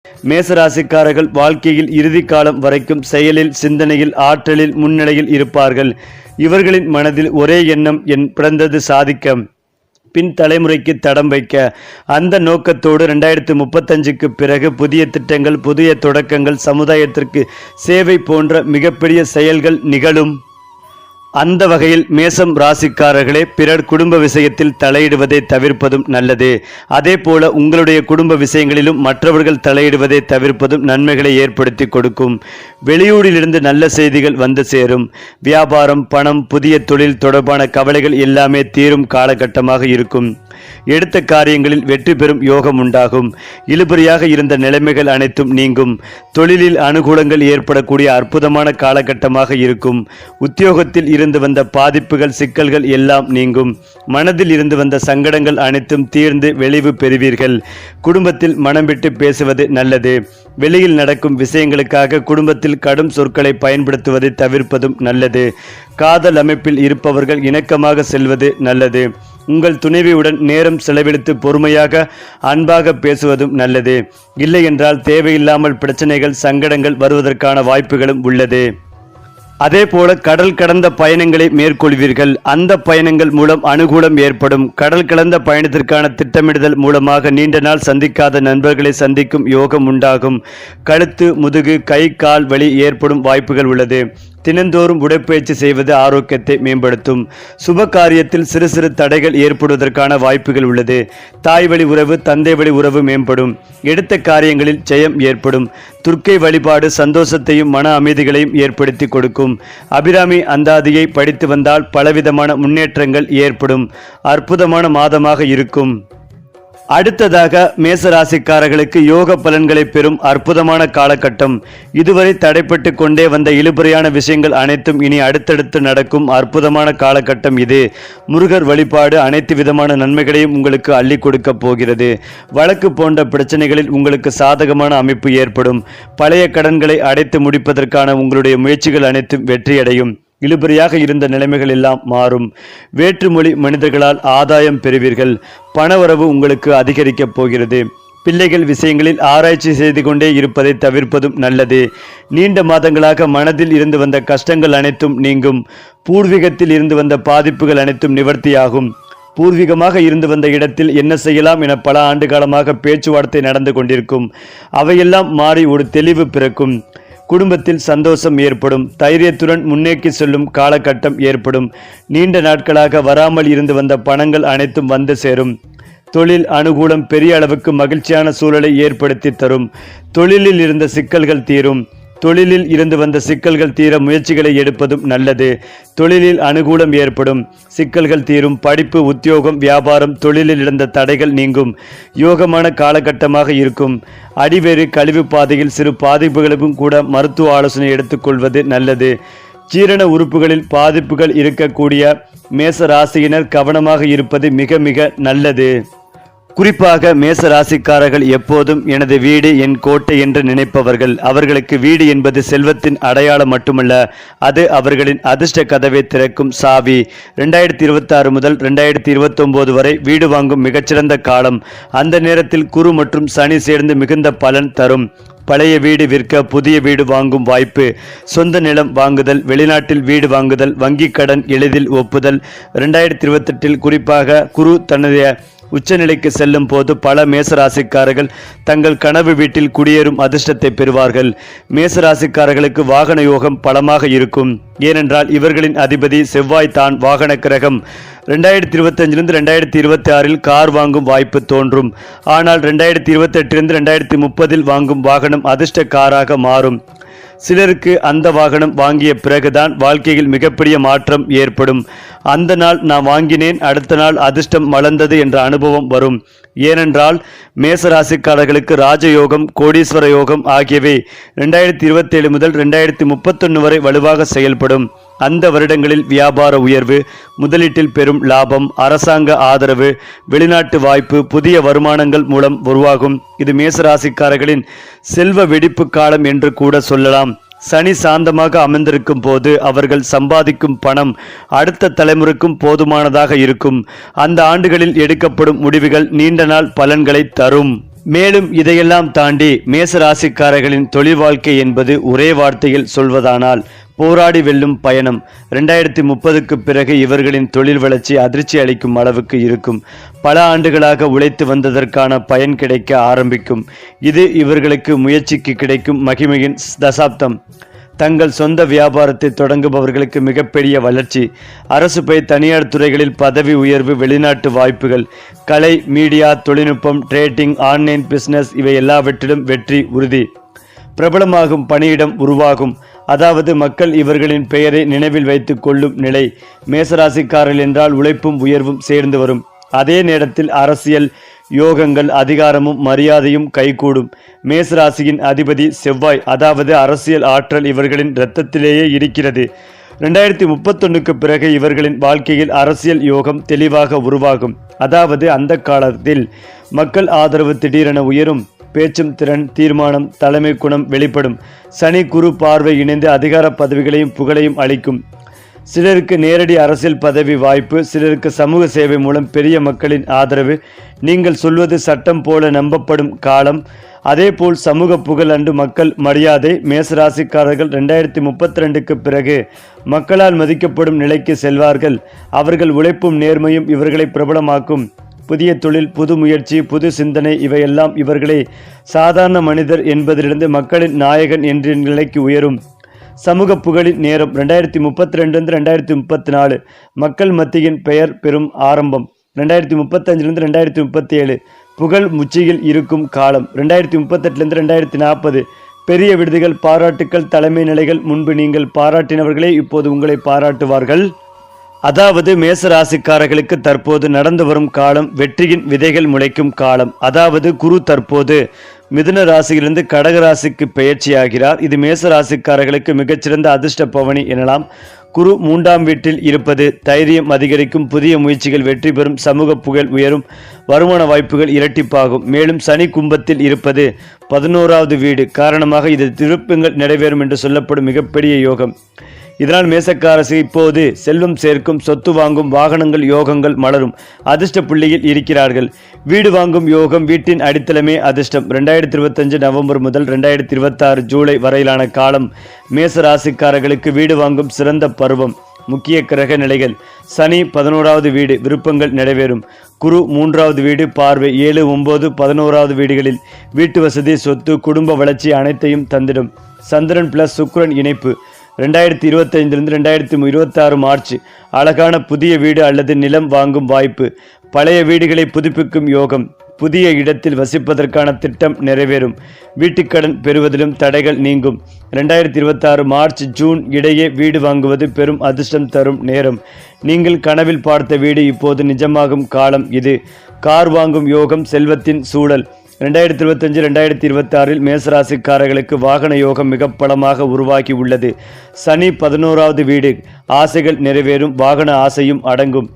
மேசராசிக்காரர்கள் வாழ்க்கையில் இறுதி காலம் வரைக்கும் செயலில், சிந்தனையில், ஆற்றலில் முன்னிலையில் இருப்பார்கள். இவர்களின் மனதில் ஒரே எண்ணம், என் பிறந்தது சாதிக்க, பின் தலைமுறைக்கு தடம் வைக்க. அந்த நோக்கத்தோடு 2035க்கு பிறகு புதிய திட்டங்கள், புதிய தொடக்கங்கள், சமுதாயத்திற்கு சேவை போன்ற மிகப்பெரிய செயல்கள் நிகழும். அந்த வகையில் மேசம் ராசிக்காரர்களே, பிறர் குடும்ப விஷயத்தில் தலையிடுவதை தவிர்ப்பதும் நல்லது. அதே போல உங்களுடைய குடும்ப விஷயங்களிலும் மற்றவர்கள் தலையிடுவதை தவிர்ப்பதும் நன்மைகளை ஏற்படுத்தி கொடுக்கும். வெளியூரிலிருந்து நல்ல செய்திகள் வந்து சேரும். வியாபாரம், பணம், புதிய தொழில் தொடர்பான கவலைகள் எல்லாமே தீரும் காலகட்டமாக இருக்கும். எடுத்த காரியங்களில் வெற்றி பெறும் யோகம் உண்டாகும். இழுபறியாக இருந்த நிலைமைகள் அனைத்தும் நீங்கும். தொழிலில் அனுகூலங்கள் ஏற்படக்கூடிய அற்புதமான காலகட்டமாக இருக்கும். உத்தியோகத்தில் இருந்து வந்த பாதிப்புகள், சிக்கல்கள் எல்லாம் நீங்கும். மனதில் இருந்து வந்த சங்கடங்கள் அனைத்தும் தீர்ந்து வெளிவு பெறுவீர்கள். குடும்பத்தில் மனம் விட்டு பேசுவது நல்லது. வெளியில் நடக்கும் விஷயங்களுக்காக குடும்பத்தில் கடும் சொற்களை பயன்படுத்துவதை தவிர்ப்பதும் நல்லது. காதல் அமைப்பில் இருப்பவர்கள் இணக்கமாக செல்வது நல்லது. உங்கள் துணைவியுடன் நேரம் செலவழித்து பொறுமையாக, அன்பாக பேசுவதும் நல்லது. இல்லை என்றால் தேவையில்லாமல் பிரச்சனைகள், சங்கடங்கள் வருவதற்கான வாய்ப்புகளும் உள்ளது. அதே போல கடல் கடந்த பயணங்களை மேற்கொள்வீர்கள். அந்த பயணங்கள் மூலம் அனுகூலம் ஏற்படும். கடல் கடந்த பயணத்திற்கான திட்டமிடுதல் மூலமாக நீண்ட நாள் சந்திக்காத நண்பர்களை சந்திக்கும் யோகம் உண்டாகும். கழுத்து, முதுகு, கை, கால் வலி ஏற்படும் வாய்ப்புகள் உள்ளது. தினந்தோறும் உடற்பயிற்சி செய்வது ஆரோக்கியத்தை மேம்படுத்தும். சுப காரியத்தில் சிறு சிறு தடைகள் ஏற்படுவதற்கான வாய்ப்புகள் உள்ளது. தாய் வழி உறவு, தந்தை வழி உறவு மேம்படும். எடுத்த காரியங்களில் ஜெயம் ஏற்படும். துர்க்கை வழிபாடு சந்தோஷத்தையும் மன அமைதிகளையும் ஏற்படுத்தி கொடுக்கும். அபிராமி அந்தாதியை படித்து வந்தால் பலவிதமான முன்னேற்றங்கள் ஏற்படும். அற்புதமான மாதமாக இருக்கும். அடுத்ததாக மேசராசிக்காரர்களுக்கு யோக பலன்களை பெறும் அற்புதமான காலகட்டம். இதுவரை தடைப்பட்டு கொண்டே வந்த இழுபறியான விஷயங்கள் அனைத்தும் இனி அடுத்தடுத்து நடக்கும் அற்புதமான காலகட்டம் இது. முருகர் வழிபாடு அனைத்து விதமான நன்மைகளையும் உங்களுக்கு அள்ளி கொடுக்க போகிறது. வழக்கு போன்ற பிரச்சனைகளில் உங்களுக்கு சாதகமான அமைப்பு ஏற்படும். பழைய கடன்களை அடைத்து முடிப்பதற்கான உங்களுடைய முயற்சிகள் அனைத்தும் வெற்றியடையும். இழுபறியாக இருந்த நிலைமைகள் எல்லாம் மாறும். வேற்றுமொழி மனிதர்களால் ஆதாயம் பெறுவீர்கள். பணவரவு உங்களுக்கு அதிகரிக்கப் போகிறது. பிள்ளைகள் விஷயங்களில் ஆராய்ச்சி செய்து கொண்டே இருப்பதை தவிர்ப்பதும் நல்லது. நீண்ட மாதங்களாக மனதில் இருந்து வந்த கஷ்டங்கள் அனைத்தும் நீங்கும். பூர்வீகத்தில் இருந்து வந்த பாதிப்புகள் அனைத்தும் நிவர்த்தியாகும். பூர்வீகமாக இருந்து வந்த இடத்தில் என்ன செய்யலாம் என பல ஆண்டு காலமாக பேச்சுவார்த்தை நடந்து கொண்டிருக்கும். அவையெல்லாம் மாறி ஒரு தெளிவு பிறக்கும். குடும்பத்தில் சந்தோஷம் ஏற்படும். தைரியத்துடன் முன்னேக்கி செல்லும் காலகட்டம் ஏற்படும். நீண்ட நாட்களாக வராமல் இருந்து வந்த பணங்கள் அனைத்தும் வந்து சேரும். தொழில் அனுகூலம் பெரிய அளவுக்கு மகிழ்ச்சியான சூழலை ஏற்படுத்தி தரும். தொழிலில் இருந்த சிக்கல்கள் தீரும். தொழிலில் இருந்து வந்த சிக்கல்கள் தீர முயற்சிகளை எடுப்பதும் நல்லது. தொழிலில் அனுகூலம் ஏற்படும். சிக்கல்கள் தீரும். படிப்பு, உத்தியோகம், வியாபாரம், தொழிலில் இருந்த தடைகள் நீங்கும். யோகமான காலகட்டமாக இருக்கும். அடிவேறு கழிவு பாதையில் சிறு பாதிப்புகளுக்கும் கூட மருத்துவ ஆலோசனை எடுத்துக்கொள்வது நல்லது. ஜீரண உறுப்புகளில் பாதிப்புகள் இருக்கக்கூடிய மேச ராசியினர் கவனமாக இருப்பது மிக மிக நல்லது. குறிப்பாக மேச ராசிக்காரர்கள் எப்போதும் எனது வீடு என் கோட்டை என்று நினைப்பவர்கள். அவர்களுக்கு வீடு என்பது செல்வத்தின் அடையாளம் மட்டுமல்ல, அது அவர்களின் அதிர்ஷ்ட கதவை திறக்கும் சாவி. 2026 முதல் 2029 வரை வீடு வாங்கும் மிகச்சிறந்த காலம். அந்த நேரத்தில் குரு மற்றும் சனி சேர்ந்து மிகுந்த பலன் தரும். பழைய வீடு விற்க புதிய வீடு வாங்கும் வாய்ப்பு. சொந்த நிலம் வாங்குதல், வெளிநாட்டில் வீடு வாங்குதல், வங்கி கடன் எளிதில் ஒப்புதல். 2028 குறிப்பாக குரு தன்னுடைய உச்சநிலைக்கு செல்லும் போது பல மேசராசிக்காரர்கள் தங்கள் கனவு வீட்டில் குடியேறும் அதிர்ஷ்டத்தை பெறுவார்கள். மேசராசிக்காரர்களுக்கு வாகன யோகம் பலமாக இருக்கும். ஏனென்றால் இவர்களின் அதிபதி செவ்வாய் தான் வாகன கிரகம். 2025 2026 கார் வாங்கும் வாய்ப்பு தோன்றும். ஆனால் 2028 2030 வாங்கும் வாகனம் அதிர்ஷ்ட காராக மாறும். சிலருக்கு அந்த வாகனம் வாங்கிய பிறகுதான் வாழ்க்கையில் மிகப்பெரிய மாற்றம் ஏற்படும். அந்த நாள் நான் வாங்கினேன், அடுத்த நாள் அதிர்ஷ்டம் மலர்ந்தது என்ற அனுபவம் வரும். ஏனென்றால் மேசராசிக்காரர்களுக்கு ராஜயோகம், கோடீஸ்வர யோகம் ஆகியவை 2027 முதல் 2031 வரை வலுவாக செயல்படும். அந்த வருடங்களில் வியாபார உயர்வு, முதலீட்டில் பெரும் லாபம், அரசாங்க ஆதரவு, வெளிநாட்டு வாய்ப்பு, புதிய வருமானங்கள் மூலம் உருவாகும். இது மேசராசிக்காரர்களின் செல்வ வெடிப்பு காலம் என்று கூட சொல்லலாம். சனி சாந்தமாக அமர்ந்திருக்கும் போது அவர்கள் சம்பாதிக்கும் பணம் அடுத்த தலைமுறைக்கும் போதுமானதாக இருக்கும். அந்த ஆண்டுகளில் எடுக்கப்படும் முடிவுகள் நீண்ட நாள் பலன்களை தரும். மேலும் இதையெல்லாம் தாண்டி மேச ராசிக்காரர்களின் தொழில் வாழ்க்கை என்பது ஒரே வார்த்தையில் சொல்வதானால் போராடி வெல்லும் பயணம். 2030க்கு பிறகு இவர்களின் தொழில் வளர்ச்சி அதிர்ச்சி அளிக்கும் அளவுக்கு இருக்கும். பல ஆண்டுகளாக உழைத்து வந்ததற்கான பயன் கிடைக்க ஆரம்பிக்கும். இது இவர்களுக்கு முயற்சிக்கு கிடைக்கும் மகிமையின் தசாப்தம். தங்கள் சொந்த வியாபாரத்தை தொடங்குபவர்களுக்கு மிகப்பெரிய வளர்ச்சி, அரசு பணி, தனியார் துறைகளில் பதவி உயர்வு, வெளிநாட்டு வாய்ப்புகள், கலை, மீடியா, தொழில்நுட்பம், ட்ரேடிங், ஆன்லைன் பிசினஸ் இவை எல்லாவற்றிலும் வெற்றி உறுதி. பிரபலமாகும் பணியிடம் உருவாகும். அதாவது மக்கள் இவர்களின் பெயரை நினைவில் வைத்துக் கொள்ளும் நிலை. மேசராசிக்காரர்கள் என்றால் உழைப்பும் உயர்வும் சேர்ந்து வரும். அதே நேரத்தில் அரசியல் யோகங்கள், அதிகாரமும் மரியாதையும் கைகூடும். மேசராசியின் அதிபதி செவ்வாய், அதாவது அரசியல் ஆற்றல் இவர்களின் இரத்தத்திலேயே இருக்கிறது. 2031க்கு பிறகு இவர்களின் வாழ்க்கையில் அரசியல் யோகம் தெளிவாக உருவாகும். அதாவது அந்த காலத்தில் மக்கள் ஆதரவு திடீரென உயரும். பேச்சும் திறன், தீர்மானம், தலைமை குணம் வெளிப்படும். சனி குரு பார்வை இணைந்து அதிகார பதவிகளையும் புகழையும் அளிக்கும். சிலருக்கு நேரடி அரசியல் பதவி வாய்ப்பு, சிலருக்கு சமூக சேவை மூலம் பெரிய மக்களின் ஆதரவு. நீங்கள் சொல்வது சட்டம் போல நம்பப்படும் காலம். அதேபோல் சமூக புகழ் அன்று மக்கள் மரியாதை. மேசராசிக்காரர்கள் 2032க்கு பிறகு மக்களால் மதிக்கப்படும் நிலைக்கு செல்வார்கள். அவர்கள் உழைப்பும் நேர்மையும் இவர்களை பிரபலமாக்கும். புதிய தொழில், புது முயற்சி, புது சிந்தனை இவையெல்லாம் இவர்களை சாதாரண மனிதர் என்பதிலிருந்து மக்களின் நாயகன் என்ற நிலைக்கு உயரும். சமூக புகழின் நேரம் 2032 2034 மக்கள் மத்தியின் பெயர் பெறும் ஆரம்பம். 2035 2037 புகழ் முச்சியில் இருக்கும் காலம். 2038 2040 பெரிய விருதுகள், பாராட்டுக்கள், தலைமை நிலைகள். முன்பு நீங்கள் பாராட்டினவர்களே இப்போது உங்களை பாராட்டுவார்கள். அதாவது மேசராசிக்காரர்களுக்கு தற்போது நடந்து வரும் காலம் வெற்றியின் விதைகள் முளைக்கும் காலம். அதாவது குரு தற்போது மிதுன ராசியிலிருந்து கடக ராசிக்கு பெயர்ச்சியாகிறார். இது மேசராசிக்காரர்களுக்கு மிகச்சிறந்த அதிர்ஷ்ட பவனி எனலாம். குரு 3ஆம் வீட்டில் இருப்பது தைரியம் அதிகரிக்கும், புதிய முயற்சிகள் வெற்றி பெறும், சமூக புகழ் உயரும், வருமான வாய்ப்புகள் இரட்டிப்பாகும். மேலும் சனி கும்பத்தில் இருப்பது 11வது வீடு காரணமாக இது திருப்பங்கள் நிறைவேறும் என்று சொல்லப்படும் மிகப்பெரிய யோகம். இதனால் மேசக்காரசி இப்போது செல்வம் சேர்க்கும், சொத்து வாங்கும், வாகனங்கள் யோகங்கள் மலரும். அதிர்ஷ்ட புள்ளியில் இருக்கிறார்கள். வீடு வாங்கும் யோகம். வீட்டின் அடித்தளமே அதிர்ஷ்டம். 2025 நவம்பர் முதல் 2026 ஜூலை வரையிலான காலம் மேச ராசிக்காரர்களுக்கு வீடு வாங்கும் சிறந்த பருவம். முக்கிய கிரக நிலைகள். சனி 11வது வீடு, விருப்பங்கள் நிறைவேறும். குரு 3வது வீடு, பார்வை 7, 9, 11வது வீடுகளில் வீட்டு வசதி, சொத்து, குடும்ப வளர்ச்சி அனைத்தையும் தந்திடும். சந்திரன் பிளஸ் சுக்கிரன் இணைப்பு 2025 2026 மார்ச். அழகான புதிய வீடு அல்லது நிலம் வாங்கும் வாய்ப்பு. பழைய வீடுகளை புதுப்பிக்கும் யோகம். புதிய இடத்தில் வசிப்பதற்கான திட்டம் நிறைவேறும். வீட்டுக்கடன் பெறுவதிலும் தடைகள் நீங்கும். 2026 மார்ச் ஜூன் இடையே வீடு வாங்குவது பெரும் அதிர்ஷ்டம் தரும் நேரம். நீங்கள் கனவில் பார்த்த வீடு இப்போது நிஜமாகும் காலம் இது. கார் வாங்கும் யோகம். செல்வத்தின் சூழல். 2025 2026 மேசராசிக்காரர்களுக்கு வாகன யோகம் மிக பலமாக உருவாகி உள்ளது. சனி 11வது வீடு. ஆசைகள் நிறைவேறும், வாகன ஆசையும் அடங்கும்.